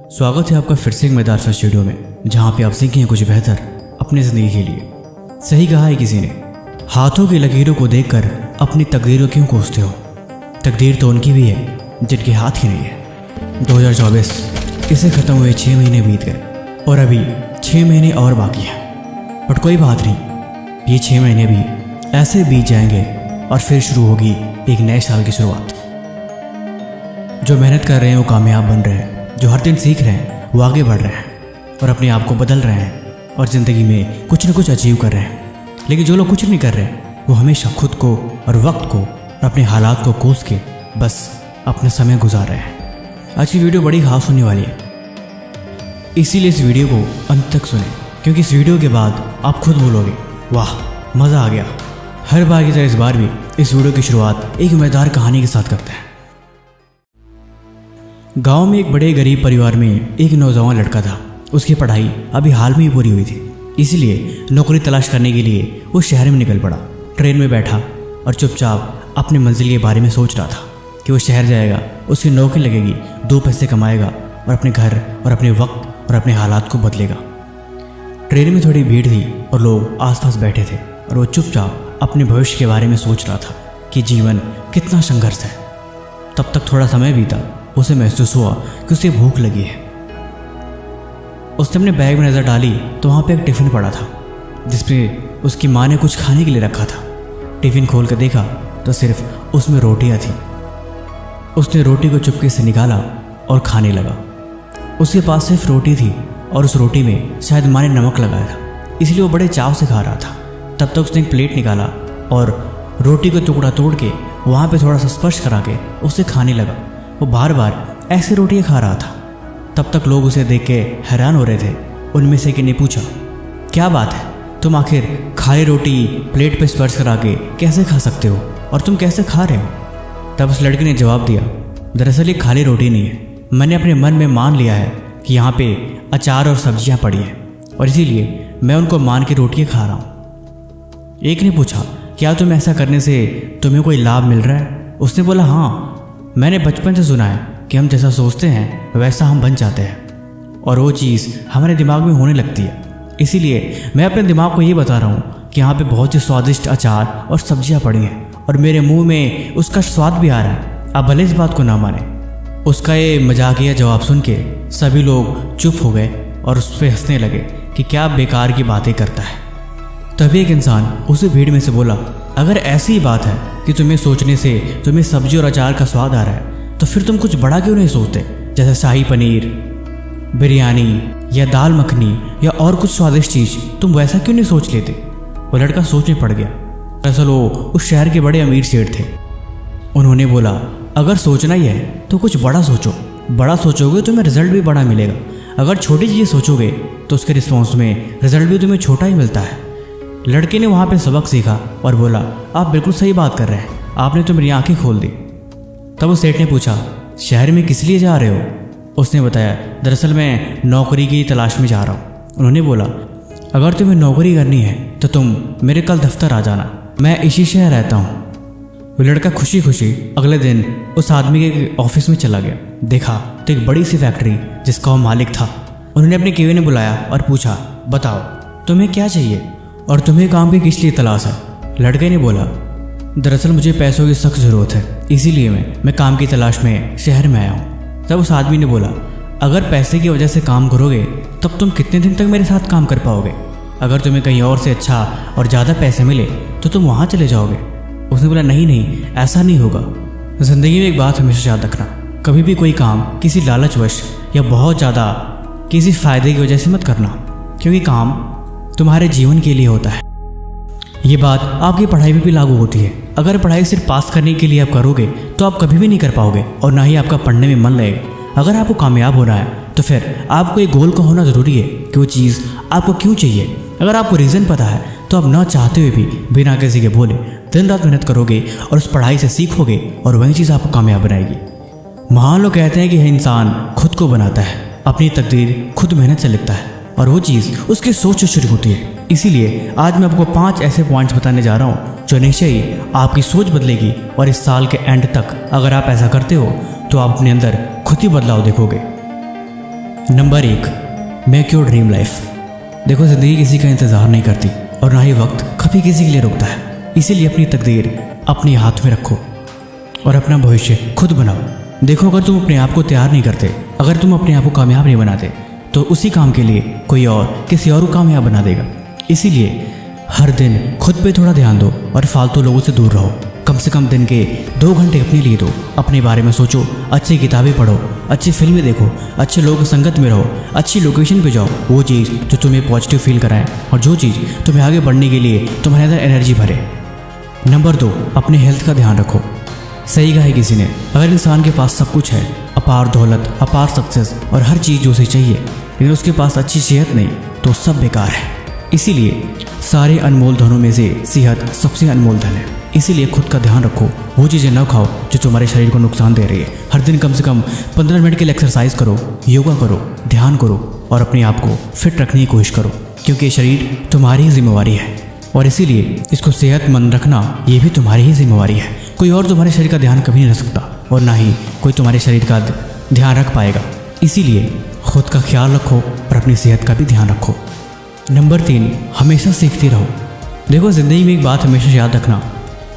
स्वागत है आपका फिर से एक मजेदार सा स्टूडियो में, जहाँ पे आप सीखें कुछ बेहतर अपनी ज़िंदगी के लिए। सही कहा है किसी ने, हाथों की लकीरों को देखकर अपनी तकदीरों क्यों कोसते हो। तकदीर तो उनकी भी है जिनके हाथ ही नहीं है। 2024 इसे ख़त्म हुए 6 महीने बीत गए और अभी 6 महीने और बाकी हैं। बट कोई बात नहीं, ये 6 महीने भी ऐसे बीत जाएंगे और फिर शुरू होगी एक नए साल की शुरुआत। जो मेहनत कर रहे हैं वो कामयाब बन रहे हैं, जो हर दिन सीख रहे हैं वो आगे बढ़ रहे हैं और अपने आप को बदल रहे हैं और ज़िंदगी में कुछ न कुछ अचीव कर रहे हैं। लेकिन जो लोग कुछ नहीं कर रहे वो हमेशा खुद को और वक्त को और अपने हालात को कोस के बस अपना समय गुजार रहे हैं। आज की वीडियो बड़ी खास होने वाली है, इसीलिए इस वीडियो को अंत तक सुने, क्योंकि इस वीडियो के बाद आप खुद बोलोगे वाह मज़ा आ गया। हर बार की तरह इस बार भी इस वीडियो की शुरुआत एक मज़ेदार कहानी के साथ करते हैं। गांव में एक बड़े गरीब परिवार में एक नौजवान लड़का था। उसकी पढ़ाई अभी हाल में ही पूरी हुई थी, इसलिए नौकरी तलाश करने के लिए वो शहर में निकल पड़ा। ट्रेन में बैठा और चुपचाप अपनी मंजिल के बारे में सोच रहा था कि वो शहर जाएगा, उसकी नौकरी लगेगी, 2 पैसे कमाएगा और अपने घर और अपने वक्त और अपने हालात को बदलेगा। ट्रेन में थोड़ी भीड़ थी और लोग आसपास बैठे थे और वो चुपचाप अपने भविष्य के बारे में सोच रहा था कि जीवन कितना संघर्ष है। तब तक थोड़ा समय बीता, उसे महसूस हुआ कि उसे भूख लगी है। उसने अपने बैग में नज़र डाली तो वहाँ पे एक टिफ़िन पड़ा था जिसपे उसकी माँ ने कुछ खाने के लिए रखा था। टिफ़िन खोल कर देखा तो सिर्फ उसमें रोटियाँ थीं। उसने रोटी को चुपके से निकाला और खाने लगा। उसके पास सिर्फ रोटी थी और उस रोटी में शायद माँ ने नमक लगाया था, इसलिए वो बड़े चाव से खा रहा था। तब तक उसने एक प्लेट निकाला और रोटी को टुकड़ा तोड़ के वहाँ पे थोड़ा सा स्पर्श करा के उसे खाने लगा। वो बार बार ऐसे रोटियाँ खा रहा था। तब तक लोग उसे देख के हैरान हो रहे थे। उनमें से किसी ने पूछा, क्या बात है, तुम आखिर खाली रोटी प्लेट पे स्पर्श करा के कैसे खा सकते हो और तुम कैसे खा रहे हो? तब उस लड़के ने जवाब दिया, दरअसल ये खाली रोटी नहीं है, मैंने अपने मन में मान लिया है कि यहाँ पे अचार और सब्जियाँ पड़ी हैं और इसीलिए मैं उनको मान के रोटियाँ खा रहा हूँ। एक ने पूछा, क्या तुम ऐसा करने से तुम्हें कोई लाभ मिल रहा है? उसने बोला, हाँ, मैंने बचपन से सुना है कि हम जैसा सोचते हैं वैसा हम बन जाते हैं और वो चीज़ हमारे दिमाग में होने लगती है। इसीलिए मैं अपने दिमाग को ये बता रहा हूँ कि यहाँ पे बहुत ही स्वादिष्ट अचार और सब्जियाँ पड़ी हैं और मेरे मुंह में उसका स्वाद भी आ रहा है। आप भले इस बात को ना माने। उसका ये मजाकिया जवाब सुन के सभी लोग चुप हो गए और उस पर हंसने लगे कि क्या बेकार की बातें करता है। तभी एक इंसान उसी भीड़ में से बोला, अगर ऐसी ही बात है कि तुम्हें सोचने से तुम्हें सब्जी और अचार का स्वाद आ रहा है तो फिर तुम कुछ बड़ा क्यों नहीं सोचते, जैसे शाही पनीर, बिरयानी या दाल मखनी या और कुछ स्वादिष्ट चीज़ तुम वैसा क्यों नहीं सोच लेते? वो लड़का सोच में पड़ गया। दरअसल वो उस शहर के बड़े अमीर सेठ थे। उन्होंने बोला, अगर सोचना ही है तो कुछ बड़ा सोचो, बड़ा सोचोगे तो तुम्हें रिजल्ट भी बड़ा मिलेगा। अगर छोटी चीज़ें सोचोगे तो उसके रिस्पॉन्स में रिजल्ट भी तुम्हें छोटा ही मिलता है। लड़के ने वहाँ पे सबक सीखा और बोला, आप बिल्कुल सही बात कर रहे हैं, आपने तो मेरी आंखें खोल दी। तब उस सेठ ने पूछा, शहर में किस लिए जा रहे हो? उसने बताया, दरअसल मैं नौकरी की तलाश में जा रहा हूँ। उन्होंने बोला, अगर तुम्हें नौकरी करनी है तो तुम मेरे कल दफ्तर आ जाना, मैं इसी शहर रहता हूँ। वो लड़का खुशी खुशी अगले दिन उस आदमी के ऑफिस में चला गया। देखा तो एक बड़ी सी फैक्ट्री जिसका वो मालिक था। उन्होंने अपने केबिन में बुलाया और पूछा, बताओ तुम्हें क्या चाहिए और तुम्हें काम की किस लिए तलाश है? लड़के ने बोला, दरअसल मुझे पैसों की सख्त ज़रूरत है, इसीलिए मैं काम की तलाश में शहर में आया हूँ। तब उस आदमी ने बोला, अगर पैसे की वजह से काम करोगे तब तुम कितने दिन तक मेरे साथ काम कर पाओगे? अगर तुम्हें कहीं और से अच्छा और ज़्यादा पैसे मिले तो तुम वहाँ चले जाओगे। उसने बोला, नहीं, ऐसा नहीं होगा। ज़िंदगी में एक बात हमेशा याद रखना, कभी भी कोई काम किसी लालचवश या बहुत ज़्यादा किसी फ़ायदे की वजह से मत करना, क्योंकि काम तुम्हारे जीवन के लिए होता है। ये बात आपकी पढ़ाई में भी लागू होती है। अगर पढ़ाई सिर्फ पास करने के लिए आप करोगे तो आप कभी भी नहीं कर पाओगे और ना ही आपका पढ़ने में मन लगेगा। अगर आपको कामयाब होना है तो फिर आपको एक गोल का होना ज़रूरी है कि वो चीज़ आपको क्यों चाहिए। अगर आपको रीज़न पता है तो आप ना चाहते हुए भी बिना किसी के बोले दिन रात मेहनत करोगे और उस पढ़ाई से सीखोगे और वही चीज़ आपको कामयाब बनाएगी। महान लोग कहते हैं कि यह इंसान खुद को बनाता है, अपनी तकदीर खुद मेहनत से लिखता है और वो चीज़ उसकी सोच से शुरू होती है। इसीलिए आज मैं आपको 5 ऐसे पॉइंट्स बताने जा रहा हूँ जो निश्चय ही आपकी सोच बदलेगी और इस साल के एंड तक अगर आप ऐसा करते हो तो आप अपने अंदर खुद ही बदलाव देखोगे। Number 1, make your dream life. देखो, ज़िंदगी किसी का इंतज़ार नहीं करती और ना ही वक्त कभी किसी के लिए रुकता है। इसीलिए अपनी तकदीर अपने हाथ में रखो और अपना भविष्य खुद बनाओ। देखो, अगर तुम अपने आप को तैयार नहीं करते, अगर तुम अपने आप को कामयाब नहीं बनाते, तो उसी काम के लिए कोई और किसी और को कामयाब बना देगा। इसीलिए हर दिन खुद पे थोड़ा ध्यान दो और फालतू लोगों से दूर रहो। कम से कम दिन के 2 घंटे अपने लिए दो। अपने बारे में सोचो, अच्छी किताबें पढ़ो, अच्छी फिल्में देखो, अच्छे लोगों की संगत में रहो, अच्छी लोकेशन पे जाओ, वो चीज़ जो तुम्हें पॉजिटिव फील कराए और जो चीज़ तुम्हें आगे बढ़ने के लिए तुम्हारे अंदर एनर्जी भरे। नंबर 2, अपने हेल्थ का ध्यान रखो। सही कहा है किसी ने, अगर इंसान के पास सब कुछ है, अपार दौलत, अपार सक्सेस और हर चीज़ जो उसे चाहिए, लेकिन उसके पास अच्छी सेहत नहीं, तो सब बेकार है। इसीलिए सारे अनमोल धनों में से सेहत सबसे अनमोल धन है। इसीलिए खुद का ध्यान रखो, वो चीज़ें न खाओ जो तुम्हारे शरीर को नुकसान दे रही है। हर दिन कम से कम 15 मिनट के लिए एक्सरसाइज करो, योगा करो, ध्यान करो और अपने आप को फिट रखने की कोशिश करो, क्योंकि ये शरीर तुम्हारी ही जिम्मेवारी है और इसीलिए इसको सेहतमंद रखना ये भी तुम्हारी ही जिम्मेवारी है। कोई और तुम्हारे शरीर का ध्यान कभी नहीं रख सकता और ना ही कोई तुम्हारे शरीर का ध्यान रख पाएगा। इसीलिए खुद का ख्याल रखो और अपनी सेहत का भी ध्यान रखो। नंबर 3, हमेशा सीखते रहो। देखो, ज़िंदगी में एक बात हमेशा याद रखना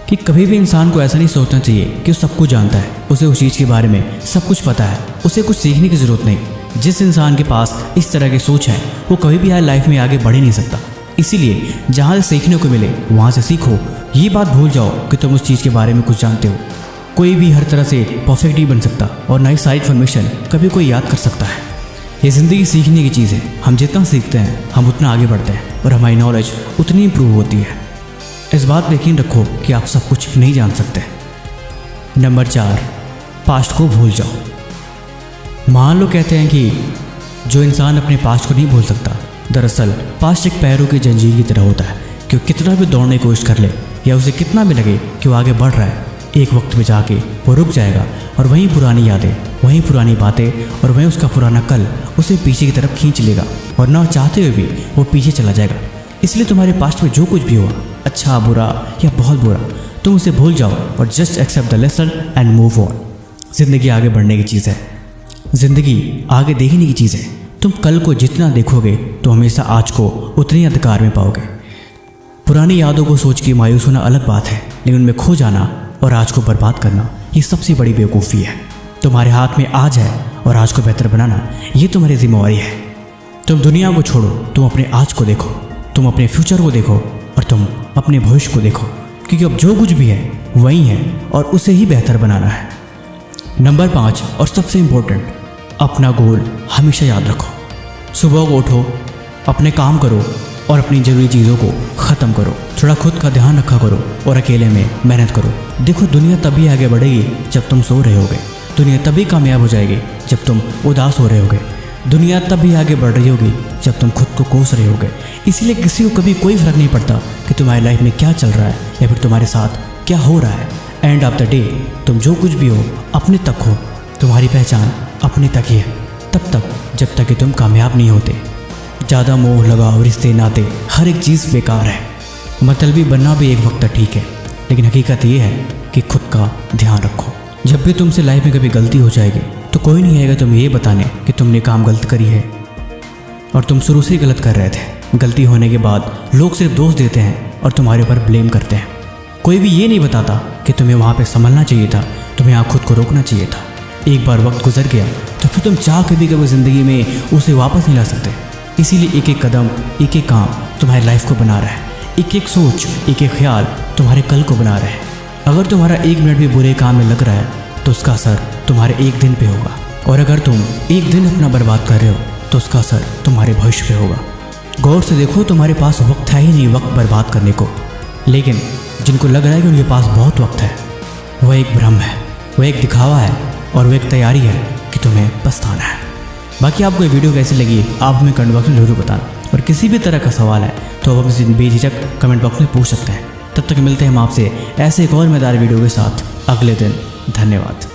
कि कभी भी इंसान को ऐसा नहीं सोचना चाहिए कि वो सब कुछ जानता है, उसे उस चीज़ के बारे में सब कुछ पता है, उसे कुछ सीखने की ज़रूरत नहीं। जिस इंसान के पास इस तरह की सोच है वो कभी भी लाइफ में आगे बढ़ ही नहीं सकता। इसीलिए जहाँ से सीखने को मिले वहाँ से सीखो। ये बात भूल जाओ कि तुम उस चीज़ के बारे में कुछ जानते हो। कोई भी हर तरह से परफेक्ट नहीं बन सकता और ना ही सारी इन्फॉर्मेशन कभी कोई याद कर सकता है। ये ज़िंदगी सीखने की चीज़ है। हम जितना सीखते हैं हम उतना आगे बढ़ते हैं और हमारी नॉलेज उतनी इम्प्रूव होती है। इस बात पर यकीन रखो कि आप सब कुछ नहीं जान सकते। नंबर 4, पास्ट को भूल जाओ। मान लो कहते हैं कि जो इंसान अपने पास्ट को नहीं भूल सकता, दरअसल पास्ट एक पैरों की जंजीर की तरह होता है कि वो कितना भी दौड़ने की कोशिश कर ले या उसे कितना भी लगे कि वो आगे बढ़ रहा है, एक वक्त में जाके वो रुक जाएगा और वहीं पुरानी यादें, वहीं पुरानी बातें और वहीं उसका पुराना कल उसे पीछे की तरफ खींच लेगा और ना चाहते हुए भी वो पीछे चला जाएगा। इसलिए तुम्हारे पास्ट में जो कुछ भी हुआ, अच्छा, बुरा या बहुत बुरा, तुम उसे भूल जाओ और just accept the lesson and move on. ज़िंदगी आगे बढ़ने की चीज़ है, ज़िंदगी आगे देखने की चीज़ है। तुम कल को जितना देखोगे तो हमेशा आज को उतनी अंधकार में पाओगे। पुरानी यादों को सोच के मायूस होना अलग बात है, लेकिन उनमें खो जाना और आज को बर्बाद करना ये सबसे बड़ी बेवकूफ़ी है। तुम्हारे हाथ में आज है और आज को बेहतर बनाना ये तुम्हारी जिम्मेवारी है। तुम दुनिया को छोड़ो, तुम अपने आज को देखो, तुम अपने फ्यूचर को देखो और तुम अपने भविष्य को देखो, क्योंकि अब जो कुछ भी है वही है और उसे ही बेहतर बनाना है। नंबर 5 और सबसे इम्पोर्टेंट, अपना गोल हमेशा याद रखो। सुबह को उठो, अपने काम करो और अपनी ज़रूरी चीज़ों को ख़त्म करो। थोड़ा खुद का ध्यान रखा करो और अकेले में मेहनत करो। देखो, दुनिया तभी आगे बढ़ेगी जब तुम सो रहे होगे। दुनिया तभी कामयाब हो जाएगी जब तुम उदास हो रहे होगे। दुनिया तभी आगे बढ़ रही होगी जब तुम खुद को कोस रहे होगे। इसीलिए किसी को कभी कोई फ़र्क नहीं पड़ता कि तुम्हारी लाइफ में क्या चल रहा है या फिर तुम्हारे साथ क्या हो रहा है। एंड ऑफ द डे तुम जो कुछ भी हो अपने तक हो। तुम्हारी पहचान अपने तक ही है, तब तक जब तक कि तुम कामयाब नहीं होते। ज़्यादा मोह लगाव, रिश्ते नाते, हर एक चीज़ बेकार है। मतलबी बनना भी एक वक्त तक ठीक है, लेकिन हकीकत ये है कि खुद का ध्यान रखो। जब भी तुमसे लाइफ में कभी गलती हो जाएगी तो कोई नहीं आएगा तुम्हें ये बताने कि तुमने काम गलत करी है और तुम शुरू से ही गलत कर रहे थे। गलती होने के बाद लोग सिर्फ दोष देते हैं और तुम्हारे ऊपर ब्लेम करते हैं। कोई भी ये नहीं बताता कि तुम्हें वहाँ पे संभलना चाहिए था, तुम्हें यहाँ खुद को रोकना चाहिए था। एक बार वक्त गुजर गया तो फिर तुम चाह के भी कभी ज़िंदगी में उसे वापस नहीं ला सकते। इसीलिए एक एक कदम, एक एक काम तुम्हारी लाइफ को बना रहा है। एक एक सोच, एक एक ख्याल तुम्हारे कल को बना रहे हैं। अगर तुम्हारा 1 मिनट भी बुरे काम में लग रहा है तो उसका असर तुम्हारे 1 दिन पे होगा, और अगर तुम 1 दिन अपना बर्बाद कर रहे हो तो उसका असर तुम्हारे भविष्य पे होगा। गौर से देखो, तुम्हारे पास वक्त है ही नहीं वक्त बर्बाद करने को, लेकिन जिनको लग रहा है कि उनके पास बहुत वक्त है, वह एक भ्रम है, वह एक दिखावा है और वह एक तैयारी है कि तुम्हें पछताना है। बाकी आपको ये वीडियो कैसी लगी आप हमें कमेंट बॉक्स में जरूर बताना, और किसी भी तरह का सवाल है तो आप हमसे बेझिझक कमेंट बॉक्स में पूछ सकते हैं। तब तक मिलते हैं हम आपसे ऐसे एक और मज़ेदार वीडियो के साथ अगले दिन। धन्यवाद।